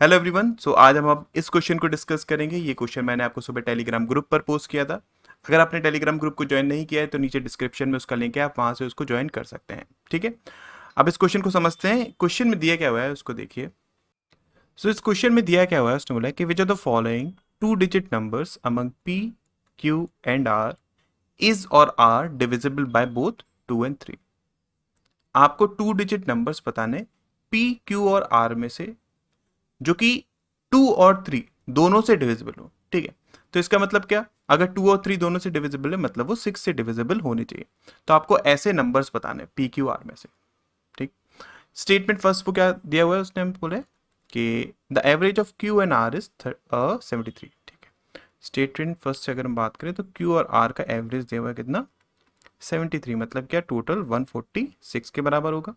Hello everyone. सो आज हम अब इस क्वेश्चन को डिस्कस करेंगे। ये क्वेश्चन मैंने आपको सुबह टेलीग्राम ग्रुप पर पोस्ट किया था। अगर आपने टेलीग्राम ग्रुप को ज्वाइन नहीं किया है तो नीचे डिस्क्रिप्शन में उसका लिंक है, आप वहां से उसको ज्वाइन कर सकते हैं। ठीक है, अब इस क्वेश्चन को समझते हैं। क्वेश्चन में दिया क्या हुआ है उसको देखिए। सो इस क्वेश्चन में दिया क्या हुआ है, उसने बोला है कि which are the following two digit numbers among P Q and R is और R divisible by both 2 and 3। आपको टू डिजिट नंबर्स बताने पी क्यू और आर में से जो कि 2 और 3 दोनों से डिविजिबल हो। ठीक है, तो इसका मतलब क्या, अगर 2 और 3 दोनों से डिविजिबल है मतलब वो 6 से डिविजिबल होने चाहिए। तो आपको ऐसे नंबर्स बताने पी क्यू आर में से। ठीक, स्टेटमेंट फर्स्ट को क्या दिया हुआ है, उसने हम बोले कि the average of Q and R is 73। ठीक है, स्टेटमेंट फर्स्ट से अगर हम बात करें तो क्यू और आर का एवरेज दिया हुआ है कितना, 73, मतलब क्या टोटल 146 के बराबर होगा।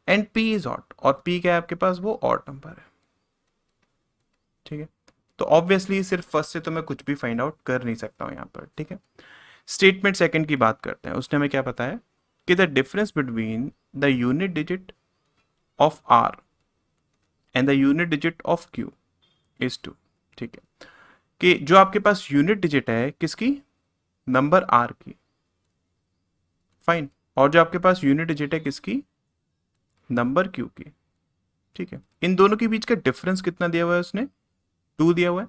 एंड पी इज ऑड, और पी क्या है आपके पास, वो ऑड नंबर है। ठीक है, तो ऑब्वियसली सिर्फ फर्स्ट से तो मैं कुछ भी फाइंड आउट कर नहीं सकता हूं यहां पर। ठीक है, स्टेटमेंट सेकंड की बात करते हैं। उसने हमें क्या बताया कि the difference between the unit digit of R and the unit digit of Q is 2। ठीक है, कि जो आपके पास यूनिट डिजिट है किसकी, नंबर आर की, फाइन, और जो आपके पास यूनिट डिजिट है किसकी, नंबर क्यू की। ठीक है, इन दोनों के बीच का डिफरेंस कितना दिया हुआ है, उसने 2 दिया हुआ है।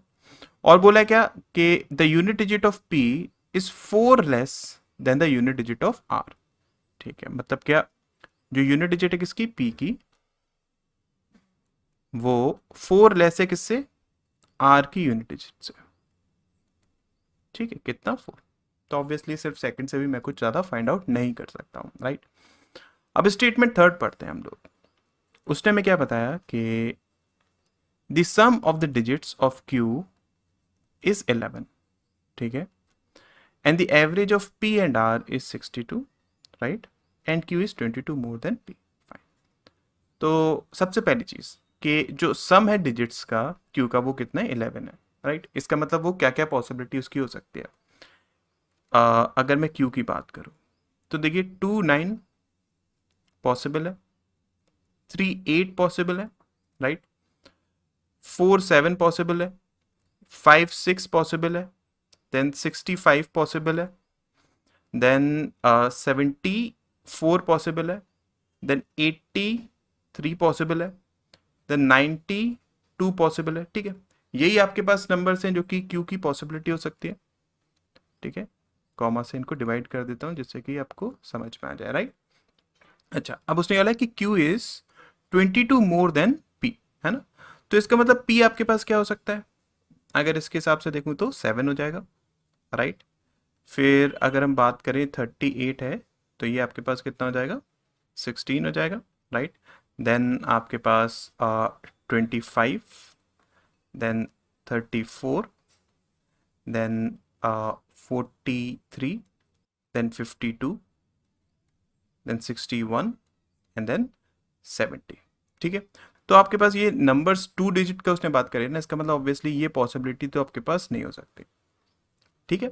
और बोला है क्या कि the unit digit of P is 4 less than the unit digit of R. ठीक है, मतलब क्या, जो यूनिट डिजिट है किसकी, पी की, वो 4 लेस है किससे, आर की यूनिट डिजिट से। ठीक है, कितना, 4। तो ऑब्वियसली सिर्फ सेकंड से भी मैं कुछ ज्यादा फाइंड आउट नहीं कर सकता हूं, राइट। अब स्टेटमेंट थर्ड पढ़ते हैं हम लोग। उसने हमें क्या बताया कि the sum of the digits of Q is 11। ठीक है, and the average of P and R is 62, right? And Q is 22 more than P. Fine. तो सबसे पहली चीज कि जो सम है डिजिट्स का Q का वो कितना है, 11 है, राइट। इसका मतलब वो क्या क्या पॉसिबिलिटी उसकी हो सकती है। अगर मैं Q की बात करूं तो देखिए 2 9 पॉसिबल है, 3 8 पॉसिबल है, राइट, 4 7 पॉसिबल है, 5 6 पॉसिबल है, देन 65 पॉसिबल है, देन 74 पॉसिबल है, देन 83 पॉसिबल है, देन 92 पॉसिबल है। ठीक है, यही आपके पास नंबर्स हैं जो कि क्यू की पॉसिबिलिटी हो सकती है। ठीक है, कॉमा से इनको डिवाइड कर देता हूं जिससे कि आपको समझ में आ जाए, राइट। अच्छा, अब उसने बोला कि Q is 22 more than P, है ना। तो इसका मतलब पी आपके पास क्या हो सकता है, अगर इसके हिसाब से देखूं तो 7 हो जाएगा, राइट। फिर अगर हम बात करें 38 है तो ये आपके पास कितना हो जाएगा, 16 हो जाएगा, राइट। देन आपके पास 25, then 34, then 43, then 52, then 61 and then 70। ठीक है, तो आपके पास ये नंबर्स 2 डिजिट का उसने बात करी ना, इसका मतलब ऑब्वियसली ये पॉसिबिलिटी तो आपके पास नहीं हो सकती। ठीक है,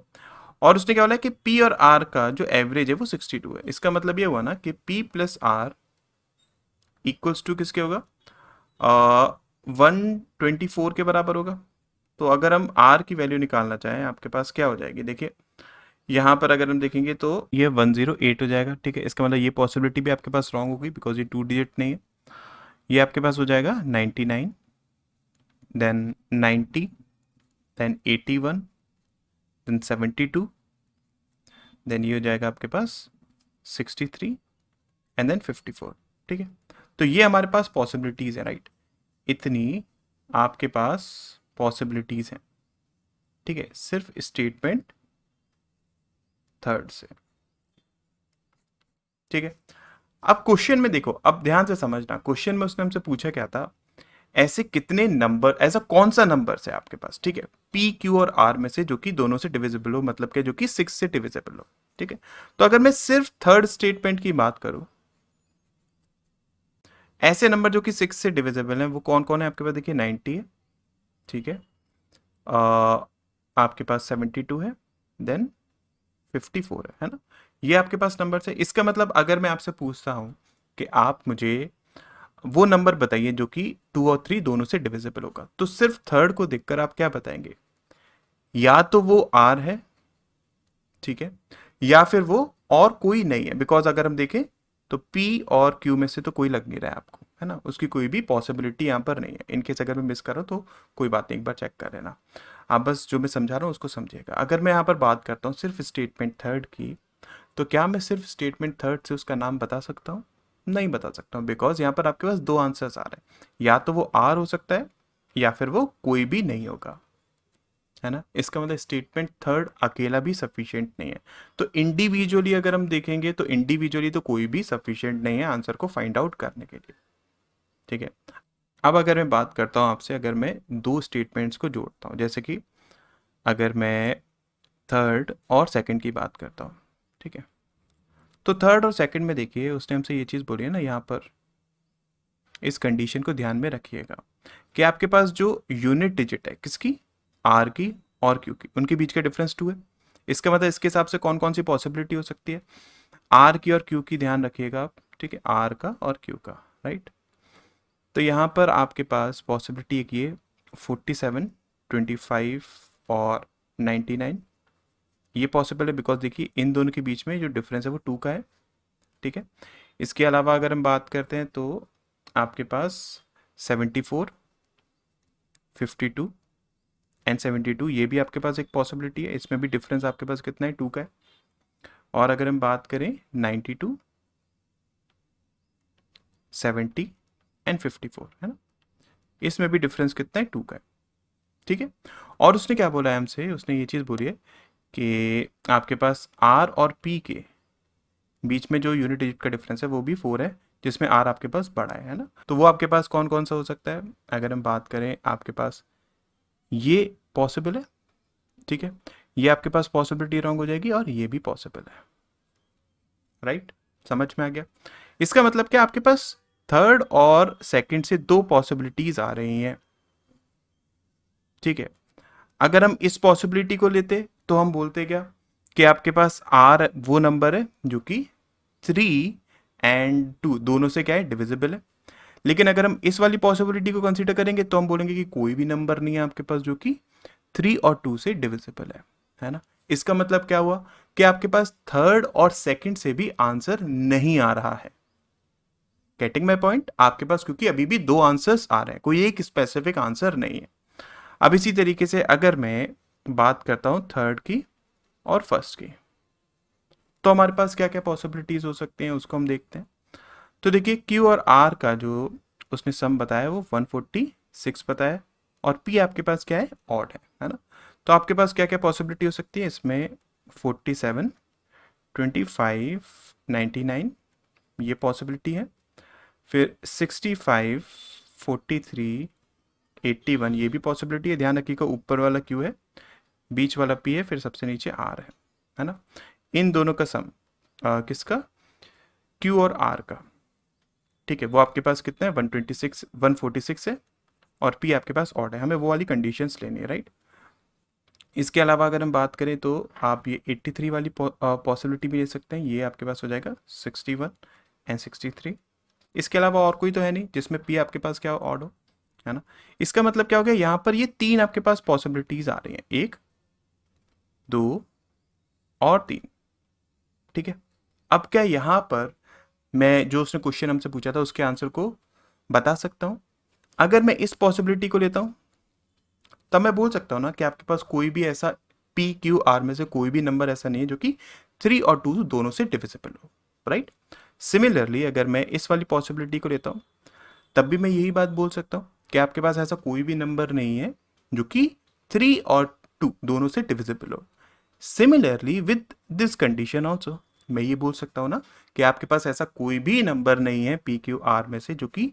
और उसने क्या बोला कि P और R का जो एवरेज है वो 62 है। इसका मतलब ये हुआ ना कि P plus R equals to किसके होगा, 124 के बराबर होगा। तो अगर हम R की वैल्यू निकालना चाहें आपके पास क्या हो जाएगी, देखिए यहाँ पर अगर हम देखेंगे तो ये 108 हो जाएगा। ठीक है, इसका मतलब ये पॉसिबिलिटी भी आपके पास रॉन्ग होगी बिकॉज ये 2 डिजिट नहीं है। ये आपके पास हो जाएगा 99, देन 90, देन 81, देन 72, देन ये हो जाएगा आपके पास 63 एंड देन 54। ठीक है, तो ये हमारे पास पॉसिबिलिटीज है, राइट। इतनी आपके पास पॉसिबिलिटीज हैं। ठीक है, सिर्फ स्टेटमेंट थर्ड से। ठीक है, अब क्वेश्चन में देखो, अब ध्यान से समझना, क्वेश्चन में उसने हमसे पूछा क्या था, ऐसे कितने नंबर, ऐसा कौन सा नंबर है आपके पास, ठीक है, पी क्यू और आर में से जो कि दोनों से डिविजिबल हो, मतलब कि जो कि 6 से डिविजिबल हो। ठीक है, तो अगर मैं सिर्फ थर्ड स्टेटमेंट की बात करूं, ऐसे नंबर जो कि 6 से डिविजिबल हैं वो कौन कौन है आपके पास, देखिए 90 है, ठीक है, आपके पास 72 है, देन 54 है ना। ये आपके पास नंबर है। इसका मतलब अगर मैं आपसे पूछता हूं कि आप मुझे वो नंबर बताइए जो कि 2 और 3 दोनों से डिविजिबल होगा। तो सिर्फ थर्ड को देखकर आप क्या बताएंगे, या तो वो आर है, ठीक है, या फिर वो और कोई नहीं है। बिकॉज अगर हम देखें तो पी और क्यू में से तो कोई लग नहीं रहा है आपको, है ना, उसकी कोई भी पॉसिबिलिटी यहाँ पर नहीं है। इनकेस अगर मैं मिस कर रहा हूँ तो कोई बात नहीं, एक बार चेक कर लेना। आप बस जो मैं समझा रहा हूँ उसको समझिएगा। अगर मैं यहाँ पर बात करता हूँ सिर्फ स्टेटमेंट थर्ड की, तो क्या मैं सिर्फ स्टेटमेंट थर्ड से उसका नाम बता सकता हूँ? नहीं बता सकता हूँ, बिकॉज यहाँ पर आपके पास दो आंसर्स आ रहे हैं, या तो वो आर हो सकता है या फिर वो कोई भी नहीं होगा, है ना। इसका मतलब स्टेटमेंट थर्ड अकेला भी सफिशिएंट नहीं है। तो इंडिविजुअली अगर हम देखेंगे तो इंडिविजुअली तो कोई भी सफिशिएंट नहीं है आंसर को फाइंड आउट करने के लिए, ठीक है। अब अगर मैं बात करता हूँ आपसे, अगर मैं दो स्टेटमेंट्स को जोड़ता हूँ, जैसे कि अगर मैं थर्ड और सेकंड की बात करता हूँ, ठीक है, तो थर्ड और सेकंड में देखिए उसने हमसे ये चीज़ बोली है ना, यहाँ पर इस कंडीशन को ध्यान में रखिएगा कि आपके पास जो यूनिट डिजिट है किसकी, आर की और क्यू की, उनके बीच का डिफरेंस 2 है। इसका मतलब इसके हिसाब से कौन कौन सी पॉसिबिलिटी हो सकती है, आर की और क्यू की ध्यान रखिएगा आप, ठीक है, आर का और क्यू का, राइट। तो यहाँ पर आपके पास पॉसिबिलिटी एक ये 47, 25 और 99, ये पॉसिबल है बिकॉज देखिए इन दोनों के बीच में जो डिफरेंस है वो 2 का है, ठीक है। इसके अलावा अगर हम बात करते हैं तो आपके पास 74, 52 एंड 72, ये भी आपके पास एक पॉसिबिलिटी है। इसमें भी डिफरेंस आपके पास कितना है, 2 का है। और अगर हम बात करें 92, 70 एंड 54, है ना, इसमें भी डिफरेंस कितना है, 2 का है, ठीक है। और उसने क्या बोला है हमसे, उसने ये चीज़ बोली है कि आपके पास आर और पी के बीच में जो यूनिट डिजिट का डिफरेंस है वो भी 4 है, जिसमें आर आपके पास बड़ा है ना। तो वो आपके पास कौन कौन सा हो सकता है, अगर हम बात करें आपके पास ये पॉसिबल है, ठीक है, ये आपके पास पॉसिबिलिटी रॉन्ग हो जाएगी और ये भी पॉसिबल है, राइट। समझ में आ गया। इसका मतलब क्या, आपके पास थर्ड और सेकंड से दो पॉसिबिलिटीज आ रही हैं, ठीक है। अगर हम इस पॉसिबिलिटी को लेते तो हम बोलते क्या कि आपके पास आर वो नंबर है जो कि 3 और 2 दोनों से क्या है, डिविजिबल है। लेकिन अगर हम इस वाली पॉसिबिलिटी को कंसीडर करेंगे तो हम बोलेंगे कि कोई भी नंबर नहीं है आपके पास जो कि 3 और 2 से डिविजिबल है ना। इसका मतलब क्या हुआ कि आपके पास थर्ड और सेकंड से भी आंसर नहीं आ रहा है। गेटिंग माई पॉइंट, आपके पास क्योंकि अभी भी दो आंसर्स आ रहे हैं, कोई एक स्पेसिफिक आंसर नहीं है। अब इसी तरीके से अगर मैं बात करता हूं थर्ड की और फर्स्ट की, तो हमारे पास क्या क्या पॉसिबिलिटीज हो सकती हैं उसको हम देखते हैं। तो देखिए क्यू और आर का जो उसने सम बताया वो 146 बताया, और पी आपके पास क्या है, ऑड है ना। तो आपके पास क्या क्या पॉसिबिलिटी हो सकती है इसमें, 47, 25, 99, ये पॉसिबिलिटी है। फिर 65, 43, 81, ये भी पॉसिबिलिटी है। ध्यान रखिएगा ऊपर वाला क्यू है, बीच वाला पी है, फिर सबसे नीचे आर है ना। इन दोनों का सम किसका, क्यू और आर का, ठीक है, वो आपके पास कितना है, 126, 146 है, और पी आपके पास ऑड है। हमें वो वाली कंडीशंस लेनी है, राइट। इसके अलावा अगर हम बात करें तो आप ये 83 वाली पॉसिबिलिटी भी ले सकते हैं, ये आपके पास हो जाएगा 61 एंड 63। इसके अलावा और कोई तो है नहीं जिसमें पी आपके पास क्या ऑड हो, है ना। इसका मतलब क्या हो गया, यहाँ पर ये 3 आपके पास पॉसिबिलिटीज आ रही हैं, 1, 2 और 3, ठीक है। अब क्या यहाँ पर मैं जो उसने क्वेश्चन हमसे पूछा था उसके आंसर को बता सकता हूँ? अगर मैं इस पॉसिबिलिटी को लेता हूँ तब मैं बोल सकता हूँ ना कि आपके पास कोई भी ऐसा पी क्यू आर में से कोई भी नंबर ऐसा नहीं है जो कि 3 और 2 दोनों से डिविजिबल हो, राइट। सिमिलरली अगर मैं इस वाली पॉसिबिलिटी को लेता हूँ तब भी मैं यही बात बोल सकता हूँ कि आपके पास ऐसा कोई भी नंबर नहीं है जो कि 3 और 2 दोनों से डिविजिबल हो। Similarly with this condition also, मैं ये बोल सकता हूँ ना कि आपके पास ऐसा कोई भी नंबर नहीं है पी क्यू आर में से जो कि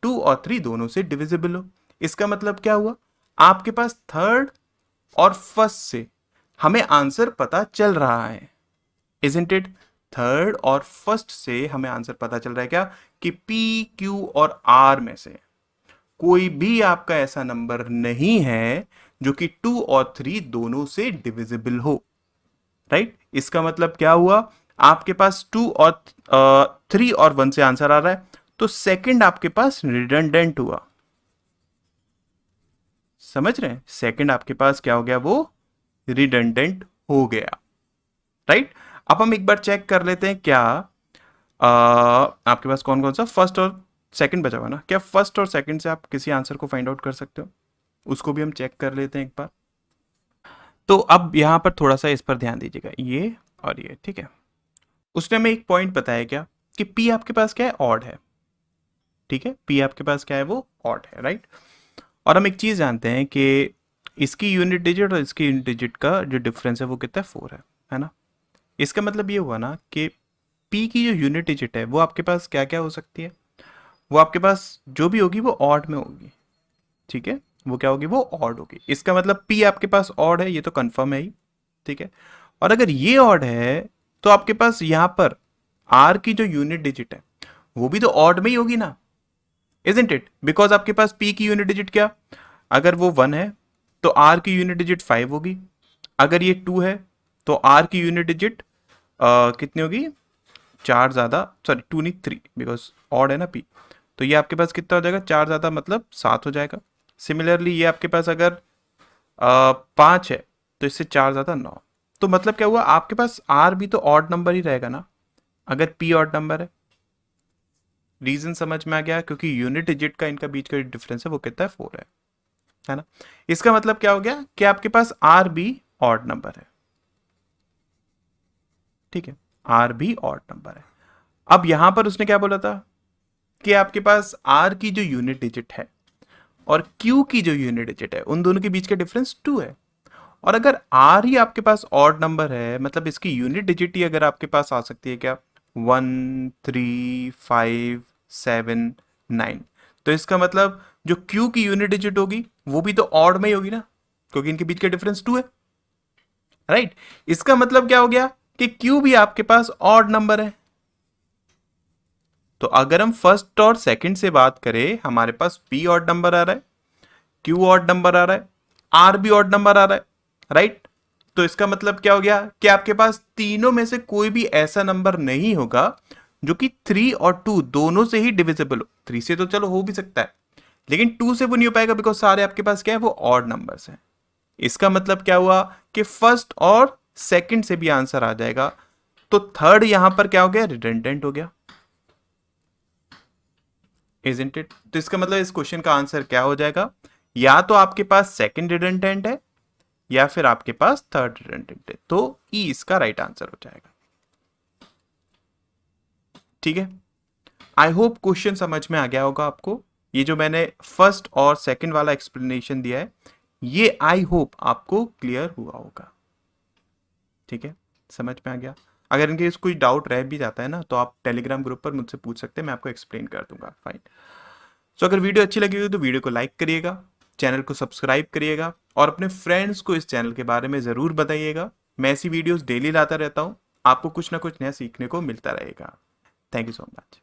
2 और 3 दोनों से डिविजिबल हो। इसका मतलब क्या हुआ, आपके पास थर्ड और फर्स्ट से हमें आंसर पता चल रहा है, इजंट इट। थर्ड और फर्स्ट से हमें आंसर पता चल रहा है क्या, कि पी क्यू और आर में से कोई भी आपका ऐसा नंबर नहीं है जो कि 2 और 3 दोनों से डिविजिबल हो, राइट। इसका मतलब क्या हुआ, आपके पास 2 और 3 और 1 से आंसर आ रहा है, तो सेकंड आपके पास रिडंडेंट हुआ, समझ रहे हैं, सेकंड आपके पास क्या हो गया, वो रिडंडेंट हो गया, राइट। अब हम एक बार चेक कर लेते हैं क्या आपके पास कौन कौन सा फर्स्ट और सेकंड बचा हुआ ना, क्या फर्स्ट और सेकंड से आप किसी आंसर को फाइंड आउट कर सकते हो, उसको भी हम चेक कर लेते हैं एक बार। तो अब यहां पर थोड़ा सा इस पर ध्यान दीजिएगा, ये और ये, ठीक है। उसने हमें एक पॉइंट बताया क्या कि पी आपके पास क्या है, ऑड है, ठीक है, पी आपके पास क्या है, वो ऑड है, राइट। और हम एक चीज जानते हैं कि इसकी यूनिट डिजिट और इसकी यूनिट डिजिट का जो डिफरेंस है वो कितना है, 4 है ना। इसका मतलब ये हुआ ना कि पी की जो यूनिट डिजिट है वो आपके पास क्या क्या हो सकती है, वो आपके पास जो भी होगी वो ऑड में होगी, ठीक है, वो क्या होगी, वो ऑड होगी। इसका मतलब पी आपके पास ऑड है, ये तो कंफर्म है ही, ठीक है। और अगर ये ऑड है तो आपके पास यहां पर आर की जो यूनिट डिजिट है वो भी तो ऑड में ही होगी ना, इजंट इट, बिकॉज आपके पास पी की यूनिट डिजिट क्या, अगर वो 1 है तो आर की यूनिट डिजिट 5 होगी, अगर ये 2 है तो आर की यूनिट डिजिट कितनी होगी, 4 ज्यादा, सॉरी 2 नहीं 3, बिकॉज ऑड है ना पी, तो ये आपके पास कितना हो जाएगा, 4 ज्यादा मतलब 7 हो जाएगा। सिमिलरली ये आपके पास अगर 5 है तो इससे 4 ज्यादा 9, तो मतलब क्या हुआ, आपके पास आर भी तो ऑड नंबर ही रहेगा ना अगर पी ऑड नंबर है। रीजन समझ में आ गया, क्योंकि यूनिट डिजिट का इनका बीच का डिफरेंस है वो कितना है, 4 है ना। इसका मतलब क्या हो गया कि आपके पास आर भी ऑड नंबर है, ठीक है, आर भी ऑड नंबर है। अब यहां पर उसने क्या बोला था कि आपके पास आर की जो यूनिट डिजिट है और क्यू की जो यूनिट डिजिट है उन दोनों के बीच का डिफरेंस 2 है। और अगर आर ही आपके पास ऑड नंबर है, मतलब इसकी यूनिट डिजिट ही अगर आपके पास आ सकती है क्या, 1 3 5 7 9, तो इसका मतलब जो क्यू की यूनिट डिजिट होगी वो भी तो ऑड में ही होगी ना, क्योंकि इनके बीच का डिफरेंस 2 है, राइट। इसका मतलब क्या हो गया कि क्यू भी आपके पास ऑड नंबर है। तो अगर हम फर्स्ट और सेकंड से बात करें, हमारे पास पी ऑड नंबर आ रहा है, क्यू ऑड नंबर आ रहा है, आर भी ऑड नंबर आ रहा है, राइट। तो इसका मतलब क्या हो गया कि आपके पास तीनों में से कोई भी ऐसा नंबर नहीं होगा जो कि 3 और 2 दोनों से ही डिविजिबल हो। 3 से तो चलो हो भी सकता है, लेकिन 2 से वो नहीं हो पाएगा, बिकॉज सारे आपके पास क्या है, वो ऑड नंबर्स हैं। इसका मतलब क्या हुआ कि फर्स्ट और सेकंड से भी आंसर आ जाएगा, तो थर्ड यहां पर क्या हो गया, रिडंडेंट हो गया, इजंट इट। तो इसका मतलब इस क्वेश्चन का आंसर क्या हो जाएगा, या तो आपके पास सेकंड रिडंडेंट है या फिर आपके पास थर्ड रिडंडेंट है, तो ई इसका राइट आंसर हो जाएगा, ठीक है। आई होप क्वेश्चन समझ में आ गया होगा आपको। ये जो मैंने फर्स्ट और सेकंड वाला एक्सप्लेनेशन दिया है, ये आई होप आपको क्लियर हुआ होगा, ठीक है, समझ में आ गया। अगर इनके कोई डाउट रह भी जाता है ना, तो आप टेलीग्राम ग्रुप पर मुझसे पूछ सकते हैं, मैं आपको एक्सप्लेन कर दूंगा, फाइन। सो अगर वीडियो अच्छी लगी हो तो वीडियो को लाइक करिएगा, चैनल को सब्सक्राइब करिएगा और अपने फ्रेंड्स को इस चैनल के बारे में ज़रूर बताइएगा। मैं ऐसी वीडियोस डेली लाता रहता हूँ, आपको कुछ ना कुछ नया सीखने को मिलता रहेगा। Thank you so much.